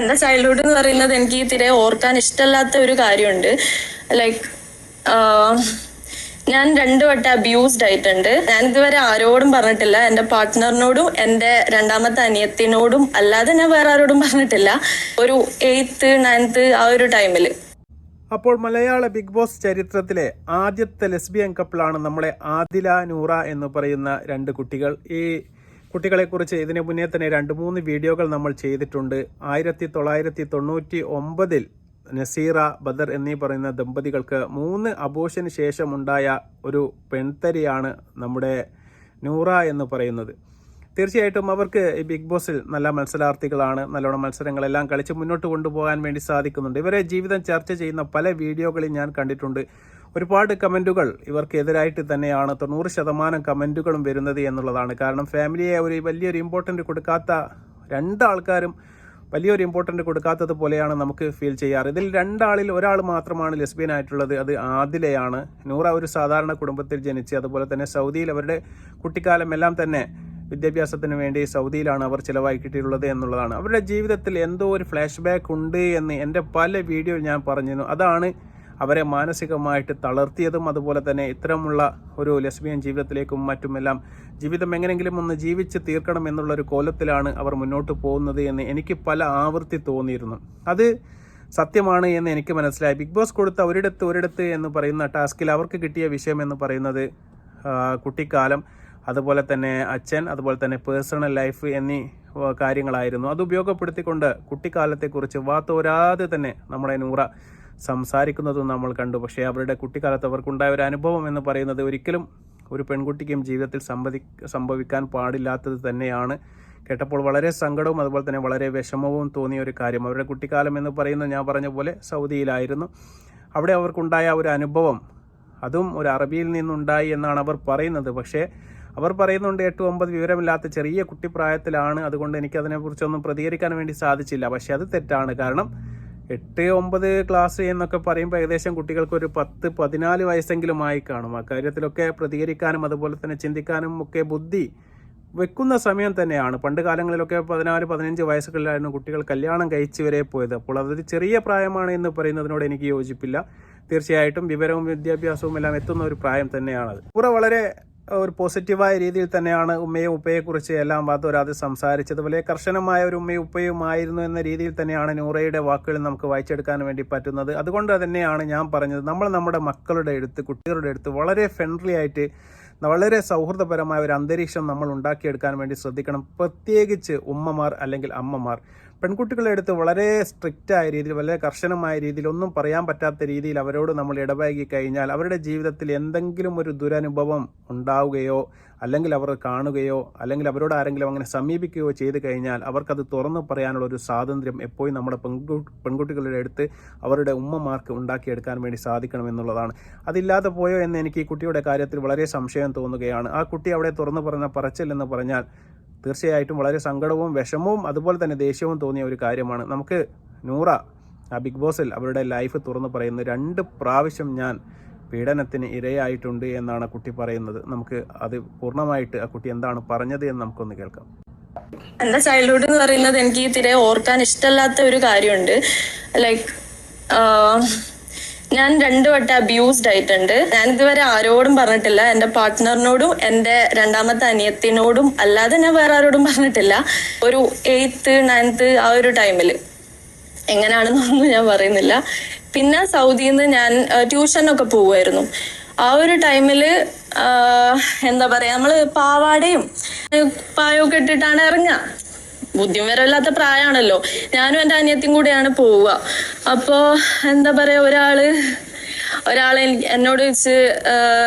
എൻ്റെ ചൈൽഡ്ഹുഡ് എന്ന് പറയുന്നത് എനിക്ക് തീരെ ഓർക്കാൻ ഇഷ്ടമല്ലാത്ത ഒരു കാര്യമുണ്ട്. ലൈക്ക് ഞാൻ 2 വട്ടം അബ്യൂസ്ഡ് ആയിട്ടുണ്ട്. ഞാൻ ഇതുവരെ ആരോടും പറഞ്ഞിട്ടില്ല. എൻ്റെ പാർട്ട്ണറിനോടും എൻ്റെ രണ്ടാമത്തെ അനിയത്തിനോടും അല്ലാതെ ഞാൻ വേറെ ആരോടും പറഞ്ഞിട്ടില്ല. ഒരു 8th 9th ആ ഒരു ടൈമിൽ. അപ്പോൾ മലയാള ബിഗ് ബോസ് ചരിത്രത്തിലെ ആദ്യത്തെ ലെസ്ബിയൻ കപ്പിളാണ് നമ്മുടെ ആദില നൂറ എന്ന് പറയുന്ന 2 കുട്ടികൾ. ഈ കുട്ടികളെക്കുറിച്ച് ഇതിനു മുന്നേ തന്നെ 2-3 വീഡിയോകൾ നമ്മൾ ചെയ്തിട്ടുണ്ട്. 1999 നസീറ ബദർ എന്നീ പറയുന്ന ദമ്പതികൾക്ക് 3 അബോർഷന് ശേഷം ഉണ്ടായ ഒരു പെൺതരിയാണ് നമ്മുടെ നൂറ എന്ന് പറയുന്നത്. തീർച്ചയായിട്ടും അവർക്ക് ഈ ബിഗ് ബോസിൽ നല്ല മത്സരാർത്ഥികളാണ്. നല്ലോണം മത്സരങ്ങളെല്ലാം കളിച്ച് മുന്നോട്ട് കൊണ്ടുപോകാൻ വേണ്ടി സാധിക്കുന്നുണ്ട്. ഇവരെ ജീവിതം ചർച്ച ചെയ്യുന്ന പല വീഡിയോകളിൽ ഞാൻ കണ്ടിട്ടുണ്ട്. ഒരുപാട് കമൻറ്റുകൾ ഇവർക്കെതിരായിട്ട് തന്നെയാണ്. 90% കമൻറ്റുകളും വരുന്നത് എന്നുള്ളതാണ്. കാരണം ഫാമിലിയെ വലിയൊരു ഇമ്പോർട്ടൻ്റ് കൊടുക്കാത്ത 2 ആൾക്കാരും വലിയൊരു ഇമ്പോർട്ടൻ്റ് കൊടുക്കാത്തത് പോലെയാണ് നമുക്ക് ഫീൽ ചെയ്യാറ്. ഇതിൽ 2 ആളിൽ ഒരാൾ മാത്രമാണ് ലെസ്ബിയൻ ആയിട്ടുള്ളത്. അത് ആദിലയാണ്. നൂറ ഒരു സാധാരണ കുടുംബത്തിൽ ജനിച്ച് അതുപോലെ തന്നെ സൗദിയിൽ അവരുടെ കുട്ടിക്കാലം എല്ലാം തന്നെ വിദ്യാഭ്യാസത്തിന് വേണ്ടി സൗദിയിലാണ് അവർ ചിലവാക്കിയിട്ടുള്ളത് എന്നുള്ളതാണ്. അവരുടെ ജീവിതത്തിൽ എന്തോ ഒരു ഫ്ലാഷ് ബാക്ക് ഉണ്ട് എന്ന് എൻ്റെ പല വീഡിയോയിൽ ഞാൻ പറഞ്ഞിരുന്നു. അതാണ് അവരെ മാനസികമായിട്ട് തളർത്തിയതും അതുപോലെ തന്നെ ഇത്തരമുള്ള ഒരു ലെസ്ബിയൻ ജീവിതത്തിലേക്കും മറ്റുമെല്ലാം ജീവിതം എങ്ങനെയെങ്കിലും ഒന്ന് ജീവിച്ച് തീർക്കണം എന്നുള്ളൊരു കോലത്തിലാണ് അവർ മുന്നോട്ട് പോകുന്നത് എന്ന് എനിക്ക് പല ആവർത്തി തോന്നിയിരുന്നു. അത് സത്യമാണ് എന്ന് എനിക്ക് മനസ്സിലായി. ബിഗ് ബോസ് കൊടുത്ത ഒരിടത്ത് എന്ന് പറയുന്ന ടാസ്കിൽ അവർക്ക് കിട്ടിയ വിഷയം എന്ന് പറയുന്നത് കുട്ടിക്കാലം, അതുപോലെ തന്നെ അച്ഛൻ, അതുപോലെ തന്നെ പേഴ്സണൽ ലൈഫ് എന്നീ കാര്യങ്ങളായിരുന്നു. അത് ഉപയോഗപ്പെടുത്തിക്കൊണ്ട് കുട്ടിക്കാലത്തെക്കുറിച്ച് വാത്തോരാതെ തന്നെ നമ്മുടെ നൂറ സംസാരിക്കുന്നതും നമ്മൾ കണ്ടു. പക്ഷേ അവരുടെ കുട്ടിക്കാലത്ത് അവർക്കുണ്ടായ ഒരു അനുഭവം എന്ന് പറയുന്നത് ഒരിക്കലും ഒരു പെൺകുട്ടിക്കും ജീവിതത്തിൽ സംഭവിക്കാൻ പാടില്ലാത്തത് തന്നെയാണ്. കേട്ടപ്പോൾ വളരെ സങ്കടവും അതുപോലെ തന്നെ വളരെ വിഷമവും തോന്നിയ ഒരു കാര്യം. അവരുടെ കുട്ടിക്കാലം എന്ന് പറയുന്നത് ഞാൻ പറഞ്ഞ പോലെ സൗദിയിലായിരുന്നു. അവിടെ അവർക്കുണ്ടായ ഒരു അനുഭവം അതും ഒരു അറബിയിൽ നിന്നുണ്ടായി എന്നാണ് അവർ പറയുന്നത്. പക്ഷേ അവർ പറയുന്നുണ്ട് 8-9 വിവരമില്ലാത്ത ചെറിയ കുട്ടിപ്രായത്തിലാണ്, അതുകൊണ്ട് എനിക്കതിനെക്കുറിച്ചൊന്നും പ്രതികരിക്കാൻ വേണ്ടി സാധിച്ചില്ല. പക്ഷേ അത് തെറ്റാണ്. കാരണം 8-9 ക്ലാസ് എന്നൊക്കെ പറയുമ്പോൾ ഏകദേശം കുട്ടികൾക്ക് ഒരു 10-14 വയസ്സെങ്കിലും ആയി കാണും. അക്കാര്യത്തിലൊക്കെ പ്രതികരിക്കാനും അതുപോലെ തന്നെ ചിന്തിക്കാനും ഒക്കെ ബുദ്ധി വെക്കുന്ന സമയം തന്നെയാണ്. പണ്ട് കാലങ്ങളിലൊക്കെ 14-15 വയസ്സുകളിലായിരുന്നു കുട്ടികൾ കല്യാണം കഴിച്ച് വരെ പോയത്. അപ്പോൾ അതൊരു ചെറിയ പ്രായമാണ് എന്ന് പറയുന്നതിനോട് എനിക്ക് യോജിപ്പില്ല. തീർച്ചയായിട്ടും വിവരവും വിദ്യാഭ്യാസവും എല്ലാം എത്തുന്ന ഒരു പ്രായം തന്നെയാണത്. വളരെ ഒരു പോസിറ്റീവായ രീതിയിൽ തന്നെയാണ് ഉമ്മയും ഉപ്പയെക്കുറിച്ച് എല്ലാം വാദോരാതെ സംസാരിച്ചത്. വലിയ കർശനമായ ഒരു ഉമ്മയും ഉപ്പയുമായിരുന്നു എന്ന രീതിയിൽ തന്നെയാണ് നൂറയുടെ വാക്കുകൾ നമുക്ക് വായിച്ചെടുക്കാൻ വേണ്ടി പറ്റുന്നത്. അതുകൊണ്ട് തന്നെയാണ് ഞാൻ പറഞ്ഞത്, നമ്മൾ നമ്മുടെ മക്കളുടെ അടുത്ത്, കുട്ടികളുടെ അടുത്ത് വളരെ ഫ്രണ്ട്ലി ആയിട്ട് വളരെ സൗഹൃദപരമായ ഒരു അന്തരീക്ഷം നമ്മൾ ഉണ്ടാക്കിയെടുക്കാൻ വേണ്ടി ശ്രദ്ധിക്കണം. പ്രത്യേകിച്ച് ഉമ്മമാർ അല്ലെങ്കിൽ അമ്മമാർ. പെൺകുട്ടികളുടെ അടുത്ത് വളരെ സ്ട്രിക്റ്റായ രീതിയിൽ, വളരെ കർശനമായ രീതിയിൽ, ഒന്നും പറയാൻ പറ്റാത്ത രീതിയിൽ അവരോട് നമ്മൾ ഇടപഴകി കഴിഞ്ഞാൽ അവരുടെ ജീവിതത്തിൽ എന്തെങ്കിലും ഒരു ദുരനുഭവം ഉണ്ടാവുകയോ അല്ലെങ്കിൽ അവർ കാണുകയോ അല്ലെങ്കിൽ അവരോട് ആരെങ്കിലും അങ്ങനെ സമീപിക്കുകയോ ചെയ്തു കഴിഞ്ഞാൽ അവർക്കത് തുറന്നു പറയാനുള്ള ഒരു സ്വാതന്ത്ര്യം എപ്പോഴും നമ്മുടെ പെൺകുട്ടികളുടെ അടുത്ത് അവരുടെ ഉമ്മമാർക്ക് ഉണ്ടാക്കിയെടുക്കാൻ വേണ്ടി സാധിക്കണം എന്നുള്ളതാണ്. അതില്ലാതെ പോയോ എന്ന് എനിക്ക് ഈ കുട്ടിയുടെ കാര്യത്തിൽ വളരെ സംശയം തോന്നുകയാണ്. ആ കുട്ടി അവിടെ തുറന്നു പറഞ്ഞ പറച്ചിൽ എന്ന് പറഞ്ഞാൽ തീർച്ചയായിട്ടും വളരെ സങ്കടവും വിഷമവും അതുപോലെ തന്നെ ദേഷ്യവും തോന്നിയ ഒരു കാര്യമാണ്. നമുക്ക് നൂറ ആ ബിഗ് ബോസിൽ അവരുടെ ലൈഫ് തുറന്നു പറയുന്നത് 2 പ്രാവശ്യം ഞാൻ പീഡനത്തിന് ഇരയായിട്ടുണ്ട് എന്നാണ് കുട്ടി പറയുന്നത്. നമുക്ക് അത് പൂർണ്ണമായിട്ട് ആ കുട്ടി എന്താണ് പറഞ്ഞത് എന്ന് നമുക്കൊന്ന് കേൾക്കാം. എൻ്റെ ചൈൽഡ്ഹുഡ് എന്ന് പറയുന്നത് എനിക്ക് തീരെ ഓർക്കാൻ ഇഷ്ടമല്ലാത്ത ഒരു കാര്യമുണ്ട്. ലൈക്ക് ഞാൻ 2 വട്ടം അബ്യൂസ്ഡ് ആയിട്ടുണ്ട്. ഞാൻ ഇതുവരെ ആരോടും പറഞ്ഞിട്ടില്ല. എൻ്റെ പാർട്ട്ണറിനോടും എൻ്റെ രണ്ടാമത്തെ അനിയത്തിനോടും അല്ലാതെ ഞാൻ വേറെ ആരോടും പറഞ്ഞിട്ടില്ല. ഒരു 8th 9th ആ ഒരു ടൈമിൽ. എങ്ങനെയാണെന്നൊന്നും ഞാൻ പറയുന്നില്ല. പിന്നെ സൗദിയിൽ നിന്ന് ഞാൻ ട്യൂഷനൊക്കെ പോവുമായിരുന്നു. ആ ഒരു ടൈമിൽ എന്താ പറയാ, നമ്മള് പാവാടയും പായൊക്കെ ഇട്ടിട്ടാണ് ഇറങ്ങുക. ബുദ്ധിമുട്ടില്ലാത്ത പ്രായമാണല്ലോ. ഞാനും എൻ്റെ അനിയത്തിയും കൂടെയാണ് പോവുക. അപ്പോൾ എന്താ പറയാ, ഒരാളെ എന്നോട് ചോദിച്ച്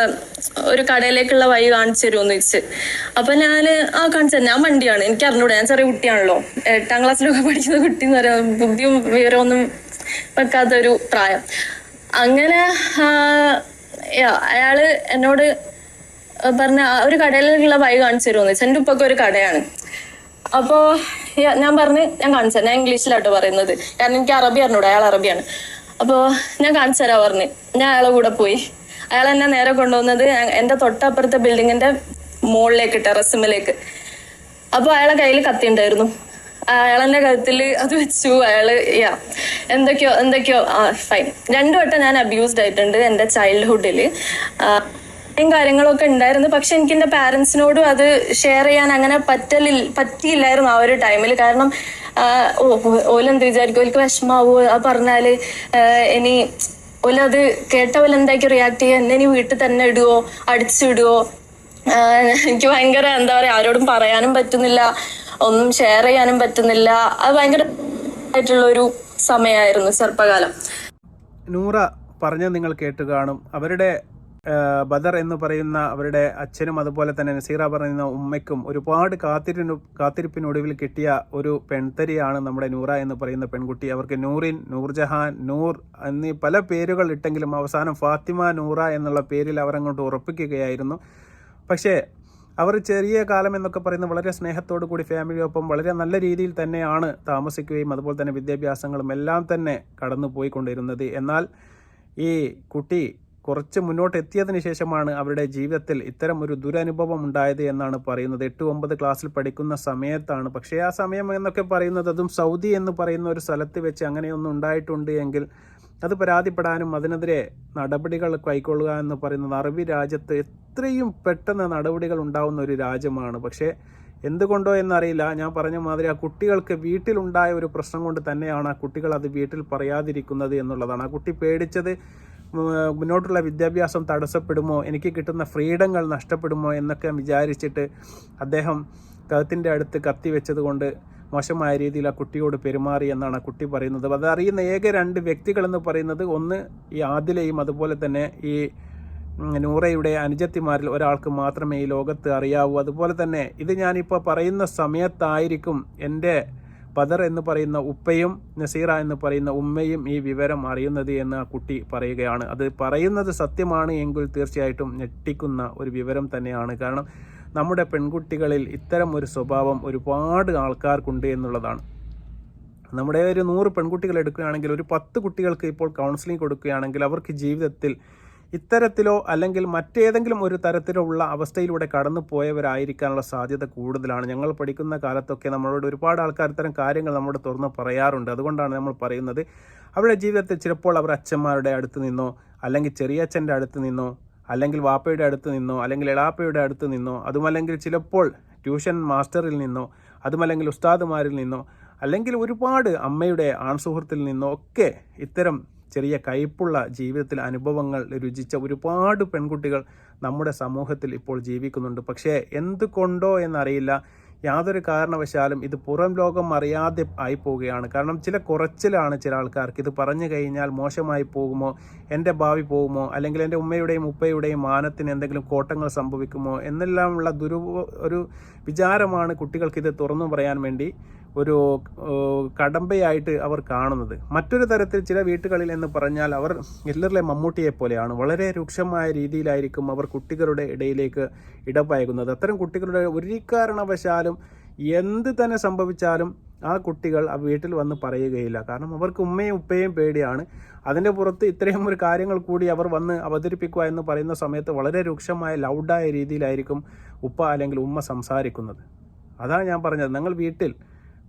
ഒരു കടയിലേക്കുള്ള വഴി കാണിച്ചു തരുമെന്ന് ചോദിച്ച്. അപ്പൊ ഞാന് കാണിച്ചു തരാം, ഞാൻ വണ്ടിയാണ്, എനിക്ക് അറിഞ്ഞൂടെ, ഞാൻ ചെറിയ കുട്ടിയാണല്ലോ, 8ാം ക്ലാസ്സിലൊക്കെ പഠിക്കുന്ന കുട്ടി എന്ന് പറയാം, ബുദ്ധിയും വിവരമൊന്നും വെക്കാത്തൊരു പ്രായം. അങ്ങനെ അയാള് എന്നോട് പറഞ്ഞ ഒരു കടയിലേക്കുള്ള വഴി കാണിച്ചു തരുമെന്ന് വെച്ചാൽ. എൻ്റെ ഉപ്പൊക്കെ ഒരു കടയാണ്. അപ്പോ ഞാൻ പറഞ്ഞു ഞാൻ കാണിച്ചു, ഞാൻ ഇംഗ്ലീഷിലാട്ടോ പറയുന്നത്, കാരണം എനിക്ക് അറബി അറിഞ്ഞൂടെ, അയാൾ അറബിയാണ്. അപ്പോ ഞാൻ കാണിച്ചു തരാ പറഞ്ഞ് ഞാൻ അയാളെ കൂടെ പോയി. അയാൾ എന്നെ നേരെ കൊണ്ടുവന്നത് എന്റെ തൊട്ടപ്പുറത്തെ ബിൽഡിങ്ങിന്റെ മുകളിലേക്ക്, ടെറസിമിലേക്ക്. അപ്പൊ അയാളെ കയ്യിൽ കത്തി ഉണ്ടായിരുന്നു. അയാളെന്റെ കഴുത്തിൽ അത് വെച്ചു. അയാള് എന്തൊക്കെയോ ഫൈൻ. 2 വട്ടം ഞാൻ അബ്യൂസ്ഡ് ആയിട്ടുണ്ട് എൻ്റെ ചൈൽഡ്ഹുഡിൽ. കാര്യങ്ങളൊക്കെ ഉണ്ടായിരുന്നു. പക്ഷെ എനിക്ക് എൻ്റെ പാരൻസിനോടും അത് ഷെയർ ചെയ്യാൻ അങ്ങനെ പറ്റിയില്ലായിരുന്നു ആ ഒരു ടൈമിൽ. കാരണം ഓലെന്ത് വിചാരിക്കും, ഓൽക്ക് വിഷമാവോ അത് പറഞ്ഞാല്, ഇനി ഓലത് കേട്ട പോലെ എന്തായിരിക്കും റിയാക്ട് ചെയ്യുക, എന്നെ ഇനി വീട്ടിൽ തന്നെ ഇടുവോ, അടിച്ചിടുവോ. എനിക്ക് ഭയങ്കര എന്താ പറയാ, ആരോടും പറയാനും പറ്റുന്നില്ല, ഒന്നും ഷെയർ ചെയ്യാനും പറ്റുന്നില്ല. അത് ഭയങ്കര ആയിട്ടുള്ളൊരു സമയമായിരുന്നു ചെറുപ്പകാലം. നൂറ പറഞ്ഞത് നിങ്ങൾ കേട്ട് കാണും. അവരുടെ ബദർ എന്ന് പറയുന്ന അവരുടെ അച്ഛനും അതുപോലെ തന്നെ നസീറ പറയുന്ന ഉമ്മയ്ക്കും ഒരുപാട് കാത്തിരിപ്പിനൊടുവിൽ കിട്ടിയ ഒരു പെൺതരിയാണ് നമ്മുടെ നൂറ എന്ന് പറയുന്ന പെൺകുട്ടി. അവർക്ക് നൂറിൻ, നൂർജഹാൻ, നൂർ എന്നീ പല പേരുകൾ ഇട്ടെങ്കിലും അവസാനം ഫാത്തിമ നൂറ എന്നുള്ള പേരിൽ അവർ അങ്ങോട്ട് ഉറപ്പിക്കുകയായിരുന്നു. പക്ഷേ അവർ ചെറിയ കാലം എന്നൊക്കെ പറയുന്നത് വളരെ സ്നേഹത്തോടു കൂടി ഫാമിലിയൊപ്പം വളരെ നല്ല രീതിയിൽ തന്നെയാണ് താമസിക്കുകയും അതുപോലെ തന്നെ വിദ്യാഭ്യാസങ്ങളും എല്ലാം തന്നെ കടന്നു പോയിക്കൊണ്ടിരുന്നത്. എന്നാൽ ഈ കുട്ടി കുറച്ച് മുന്നോട്ട് എത്തിയതിന് ശേഷമാണ് അവരുടെ ജീവിതത്തിൽ ഇത്തരം ഒരു ദുരനുഭവം ഉണ്ടായത് എന്നാണ് പറയുന്നത്. 8-9 ക്ലാസ്സിൽ പഠിക്കുന്ന സമയത്താണ്. പക്ഷേ ആ സമയം എന്നൊക്കെ പറയുന്നത് അതും സൗദി എന്ന് പറയുന്ന ഒരു സ്ഥലത്ത് വെച്ച് അങ്ങനെയൊന്നും ഉണ്ടായിട്ടുണ്ട് എങ്കിൽ അത് പരാതിപ്പെടാനും അതിനെതിരെ നടപടികൾ കൈക്കൊള്ളുക എന്ന് പറയുന്നത് അറബി രാജ്യത്ത് എത്രയും പെട്ടെന്ന് നടപടികൾ ഉണ്ടാവുന്ന ഒരു രാജ്യമാണ്. പക്ഷേ എന്തുകൊണ്ടോ എന്നറിയില്ല, ഞാൻ പറഞ്ഞ മാതിരി ആ കുട്ടികൾക്ക് വീട്ടിലുണ്ടായ ഒരു പ്രശ്നം കൊണ്ട് തന്നെയാണ് ആ കുട്ടികൾ അത് വീട്ടിൽ പറയാതിരിക്കുന്നത് എന്നുള്ളതാണ്. ആ കുട്ടി പേടിച്ചത് മുന്നോട്ടുള്ള വിദ്യാഭ്യാസം തടസ്സപ്പെടുമോ, എനിക്ക് കിട്ടുന്ന ഫ്രീഡങ്ങൾ നഷ്ടപ്പെടുമോ എന്നൊക്കെ വിചാരിച്ചിട്ട് അദ്ദേഹം കഴുത്തിൻ്റെ അടുത്ത് കത്തി വെച്ചത് കൊണ്ട് മോശമായ രീതിയിൽ ആ കുട്ടിയോട് പെരുമാറി എന്നാണ് ആ കുട്ടി പറയുന്നത്. അതറിയുന്ന ഏക 2 വ്യക്തികളെന്ന് പറയുന്നത് ഒന്ന് ഈ ആദിലയും അതുപോലെ തന്നെ ഈ നൂറയുടെ അനുജത്തിമാരിൽ ഒരാൾക്ക് മാത്രമേ ഈ ലോകത്ത് അറിയാവൂ. അതുപോലെ തന്നെ ഇത് ഞാനിപ്പോൾ പറയുന്ന സമയത്തായിരിക്കും എൻ്റെ ബദർ എന്ന് പറയുന്ന ഉപ്പയും നസീറ എന്ന് പറയുന്ന ഉമ്മയും ഈ വിവരം അറിയുന്നത് എന്ന് ആ കുട്ടി പറയുകയാണ്. അത് പറയുന്നത് സത്യമാണ് എങ്കിൽ തീർച്ചയായിട്ടും ഞെട്ടിക്കുന്ന ഒരു വിവരം തന്നെയാണ്. കാരണം നമ്മുടെ പെൺകുട്ടികളിൽ ഇത്തരം ഒരു സ്വഭാവം ഒരുപാട് ആൾക്കാർക്കുണ്ട് എന്നുള്ളതാണ്. നമ്മുടെ ഒരു 100 പെൺകുട്ടികൾ എടുക്കുകയാണെങ്കിൽ ഒരു 10 കുട്ടികൾക്ക് ഇപ്പോൾ കൗൺസിലിംഗ് കൊടുക്കുകയാണെങ്കിൽ അവർക്ക് ജീവിതത്തിൽ ഇത്തരത്തിലോ അല്ലെങ്കിൽ മറ്റേതെങ്കിലും ഒരു തരത്തിലോ ഉള്ള അവസ്ഥയിലൂടെ കടന്നു പോയവരായിരിക്കാനുള്ള സാധ്യത കൂടുതലാണ്. ഞങ്ങൾ പഠിക്കുന്ന കാലത്തൊക്കെ നമ്മളോട് ഒരുപാട് ആൾക്കാർ ഇത്തരം കാര്യങ്ങൾ നമ്മോട് തുറന്ന് പറയാറുണ്ട്. അതുകൊണ്ടാണ് നമ്മൾ പറയുന്നത് അവരുടെ ജീവിതത്തിൽ ചിലപ്പോൾ അവർ അച്ഛന്മാരുടെ അടുത്ത് നിന്നോ അല്ലെങ്കിൽ ചെറിയച്ഛൻ്റെ അടുത്ത് നിന്നോ അല്ലെങ്കിൽ വാപ്പയുടെ അടുത്ത് നിന്നോ അല്ലെങ്കിൽ എളാപ്പയുടെ അടുത്ത് നിന്നോ അതുമല്ലെങ്കിൽ ചിലപ്പോൾ ട്യൂഷൻ മാസ്റ്ററിൽ നിന്നോ അതുമല്ലെങ്കിൽ ഉസ്താദുമാരിൽ നിന്നോ അല്ലെങ്കിൽ ഒരുപാട് അമ്മയുടെ ആൺസുഹൃത്തിൽ നിന്നോ ഒക്കെ ഇത്തരം ചെറിയ കയ്പുള്ള ജീവിതത്തിൽ അനുഭവങ്ങൾ രുചിച്ച ഒരുപാട് പെൺകുട്ടികൾ നമ്മുടെ സമൂഹത്തിൽ ഇപ്പോൾ ജീവിക്കുന്നുണ്ട്. പക്ഷേ എന്തുകൊണ്ടോ എന്നറിയില്ല, യാതൊരു കാരണവശാലും ഇത് പുറം ലോകം അറിയാതെ ആയി പോവുകയാണ്. കാരണം ചില കുറച്ചിലാണ് ചില ആൾക്കാർക്ക്. ഇത് പറഞ്ഞു കഴിഞ്ഞാൽ മോശമായി പോകുമോ, എൻ്റെ ഭാവി പോകുമോ, അല്ലെങ്കിൽ എൻ്റെ ഉമ്മയുടെയും ഉപ്പയുടെയും മാനത്തിന് എന്തെങ്കിലും കോട്ടങ്ങൾ സംഭവിക്കുമോ എന്നെല്ലാമുള്ള ഒരു വിചാരമാണ് കുട്ടികൾക്കിത് തുറന്നു പറയാൻ വേണ്ടി ഒരു കടമ്പയായിട്ട് അവർ കാണുന്നത്. മറ്റൊരു തരത്തിൽ ചില വീട്ടുകളിൽ എന്ന് പറഞ്ഞാൽ അവർ ഹിറ്റ്ലറിലെ മമ്മൂട്ടിയെ പോലെയാണ്. വളരെ രൂക്ഷമായ രീതിയിലായിരിക്കും അവർ കുട്ടികളുടെ ഇടയിലേക്ക് ഇടപഴകുന്നത്. അത്തരം കുട്ടികളുടെ ഒരു കാരണവശാലും എന്ത് തന്നെ സംഭവിച്ചാലും ആ കുട്ടികൾ ആ വീട്ടിൽ വന്ന് പറയുകയില്ല. കാരണം അവർക്ക് ഉമ്മയും ഉപ്പയും പേടിയാണ്. അതിൻ്റെ പുറത്ത് ഇത്രയും ഒരു കാര്യങ്ങൾ കൂടി അവർ വന്ന് അവതരിപ്പിക്കുക എന്ന് പറയുന്ന സമയത്ത് വളരെ രൂക്ഷമായ ലൗഡായ രീതിയിലായിരിക്കും ഉപ്പ അല്ലെങ്കിൽ ഉമ്മ സംസാരിക്കുന്നത്. അതാണ് ഞാൻ പറഞ്ഞത്. നിങ്ങൾ വീട്ടിൽ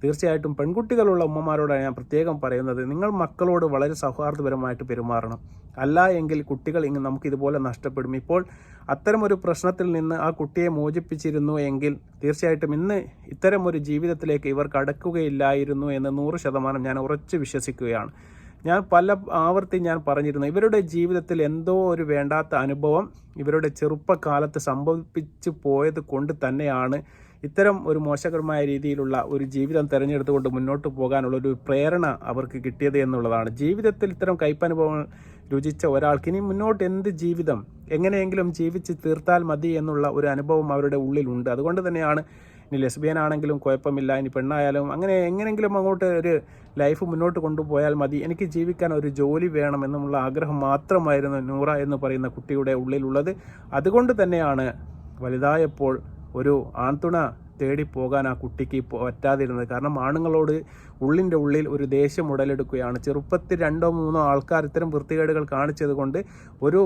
തീർച്ചയായിട്ടും പെൺകുട്ടികളുള്ള ഉമ്മമാരോടാണ് ഞാൻ പ്രത്യേകം പറയുന്നത്, നിങ്ങൾ മക്കളോട് വളരെ സൗഹാർദ്ദപരമായിട്ട് പെരുമാറണം. അല്ല എങ്കിൽ കുട്ടികൾ നമുക്കിതുപോലെ നഷ്ടപ്പെടും. ഇപ്പോൾ അത്തരമൊരു പ്രശ്നത്തിൽ നിന്ന് ആ കുട്ടിയെ മോചിപ്പിച്ചിരുന്നു എങ്കിൽ തീർച്ചയായിട്ടും ഇന്ന് ഇത്തരം ഒരു ജീവിതത്തിലേക്ക് ഇവർ കടക്കുകയില്ലായിരുന്നു എന്ന് 100% ഞാൻ ഉറച്ചു വിശ്വസിക്കുകയാണ്. ഞാൻ പല ആവർത്തി ഞാൻ പറഞ്ഞിരുന്നു, ഇവരുടെ ജീവിതത്തിൽ എന്തോ ഒരു വേണ്ടാത്ത അനുഭവം ഇവരുടെ ചെറുപ്പകാലത്ത് സംഭവിപ്പിച്ചു പോയത് കൊണ്ട് തന്നെയാണ് ഇത്തരം ഒരു മോശകരമായ രീതിയിലുള്ള ഒരു ജീവിതം തിരഞ്ഞെടുത്തുകൊണ്ട് മുന്നോട്ട് പോകാനുള്ളൊരു പ്രേരണ അവർക്ക് കിട്ടിയത് എന്നുള്ളതാണ്. ജീവിതത്തിൽ ഇത്തരം കയ്പനുഭവങ്ങൾ രുചിച്ച ഒരാൾക്ക് ഇനി മുന്നോട്ട് എന്ത് ജീവിതം എങ്ങനെയെങ്കിലും ജീവിച്ച് തീർത്താൽ മതി എന്നുള്ള ഒരു അനുഭവം അവരുടെ ഉള്ളിലുണ്ട്. അതുകൊണ്ട് തന്നെയാണ് ഇനി ലെസ്ബിയൻ ആണെങ്കിലും കുഴപ്പമില്ല, ഇനി പെണ്ണായാലും അങ്ങനെ എങ്ങനെയെങ്കിലും അങ്ങോട്ട് ഒരു ലൈഫ് മുന്നോട്ട് കൊണ്ടുപോയാൽ മതി, എനിക്ക് ജീവിക്കാൻ ഒരു ജോലി വേണം എന്നുള്ള ആഗ്രഹം മാത്രമായിരുന്നു നൂറ എന്ന് പറയുന്ന കുട്ടിയുടെ ഉള്ളിലുള്ളത്. അതുകൊണ്ട് തന്നെയാണ് വലുതായപ്പോൾ ഒരു ആൺതുണ തേടി പോകാൻ ആ കുട്ടിക്ക് പറ്റാതിരുന്നത്. കാരണം ആണുങ്ങളോട് ഉള്ളിൻ്റെ ഉള്ളിൽ ഒരു ദേഷ്യം ഉടലെടുക്കുകയാണ്. ചെറുപ്പത്തിൽ 2-3 ആൾക്കാർ ഇത്തരം വൃത്തികേടുകൾ കാണിച്ചത് കൊണ്ട് ഒരു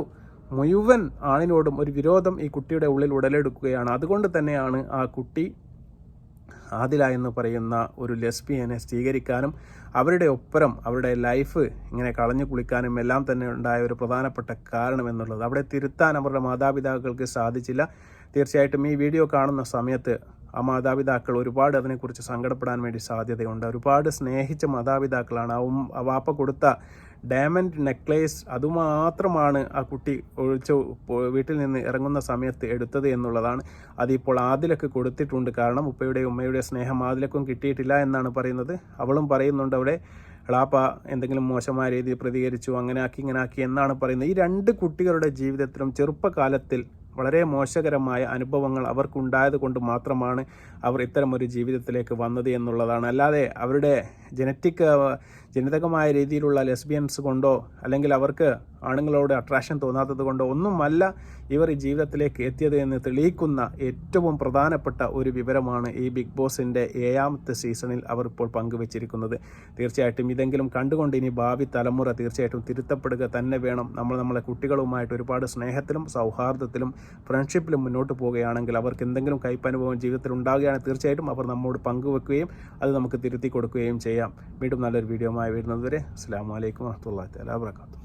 മുഴുവൻ ആണിനോടും ഒരു വിരോധം ഈ കുട്ടിയുടെ ഉള്ളിൽ ഉടലെടുക്കുകയാണ്. അതുകൊണ്ട് തന്നെയാണ് ആ കുട്ടി ആദില എന്ന് പറയുന്ന ഒരു ലെസ്ബിയനെ സ്വീകരിക്കാനും അവരുടെ ഒപ്പരം അവരുടെ ലൈഫ് ഇങ്ങനെ കളഞ്ഞു കുളിക്കാനും എല്ലാം തന്നെ ഉണ്ടായ ഒരു പ്രധാനപ്പെട്ട കാരണം എന്നുള്ളത്. അവിടെ തിരുത്താൻ അവരുടെ മാതാപിതാക്കൾക്ക് സാധിച്ചില്ല. തീർച്ചയായിട്ടും ഈ വീഡിയോ കാണുന്ന സമയത്ത് ആ മാതാപിതാക്കൾ ഒരുപാട് അതിനെക്കുറിച്ച് സങ്കടപ്പെടാൻ വേണ്ടി സാധ്യതയുണ്ട്. ഒരുപാട് സ്നേഹിച്ച മാതാപിതാക്കളാണ്. ആ വാപ്പ കൊടുത്ത ഡയമണ്ട് നെക്ലേസ് അതുമാത്രമാണ് ആ കുട്ടി വീട്ടിൽ നിന്ന് ഇറങ്ങുന്ന സമയത്ത് എടുത്തത് എന്നുള്ളതാണ്. അതിപ്പോൾ ആദിലക്ക് കൊടുത്തിട്ടുണ്ട്. കാരണം ഉപ്പയുടെയും ഉമ്മയുടെയും സ്നേഹം ആദിലക്കും കിട്ടിയിട്ടില്ല എന്നാണ് പറയുന്നത്. അവളും പറയുന്നുണ്ട് അവിടെ എളാപ്പ എന്തെങ്കിലും മോശമായ രീതിയിൽ പ്രതികരിച്ചു, അങ്ങനെ ആക്കി എന്നാണ് പറയുന്നത്. ഈ രണ്ട് കുട്ടികളുടെ ജീവിതത്തിലും ചെറുപ്പകാലത്തിൽ വളരെ മോശകരമായ അനുഭവങ്ങൾ അവർക്കുണ്ടായത് കൊണ്ട് മാത്രമാണ് അവർ ഇത്തരമൊരു ജീവിതത്തിലേക്ക് വന്നത് എന്നുള്ളതാണ്. അല്ലാതെ അവരുടെ ജനിതകമായ രീതിയിലുള്ള ലെസ്ബിയൻസ് കൊണ്ടോ അല്ലെങ്കിൽ അവർക്ക് ആണുങ്ങളോട് അട്രാക്ഷൻ തോന്നാത്തത് കൊണ്ടോ ഒന്നുമല്ല ഇവർ ഈ ജീവിതത്തിലേക്ക് എത്തിയത് എന്ന് തെളിയിക്കുന്ന ഏറ്റവും പ്രധാനപ്പെട്ട ഒരു വിവരമാണ് ഈ ബിഗ് ബോസിൻ്റെ 7ാമത്തെ സീസണിൽ അവർ ഇപ്പോൾ പങ്കുവച്ചിരിക്കുന്നത്. തീർച്ചയായിട്ടും ഇതെങ്കിലും കണ്ടുകൊണ്ട് ഇനി ഭാവി തലമുറ തീർച്ചയായിട്ടും തിരുത്തപ്പെടുക തന്നെ വേണം. നമ്മളെ കുട്ടികളുമായിട്ട് ഒരുപാട് സ്നേഹത്തിലും സൗഹാർദ്ദത്തിലും ഫ്രണ്ട്ഷിപ്പിലും മുന്നോട്ട് പോവുകയാണെങ്കിൽ അവർക്ക് എന്തെങ്കിലും കയ്പനുഭവം ജീവിതത്തിൽ ഉണ്ടാകുകയാണെങ്കിൽ തീർച്ചയായിട്ടും അവർ നമ്മോട് പങ്കുവെക്കുകയും അത് നമുക്ക് തിരുത്തി കൊടുക്കുകയും ചെയ്യാം. വീണ്ടും നല്ലൊരു വീഡിയോ ആയി വരുന്നതുവരെ അസ്സലാമു അലൈക്കും വറഹ്മത്തുള്ളാഹി തആല വബറകാതുഹു.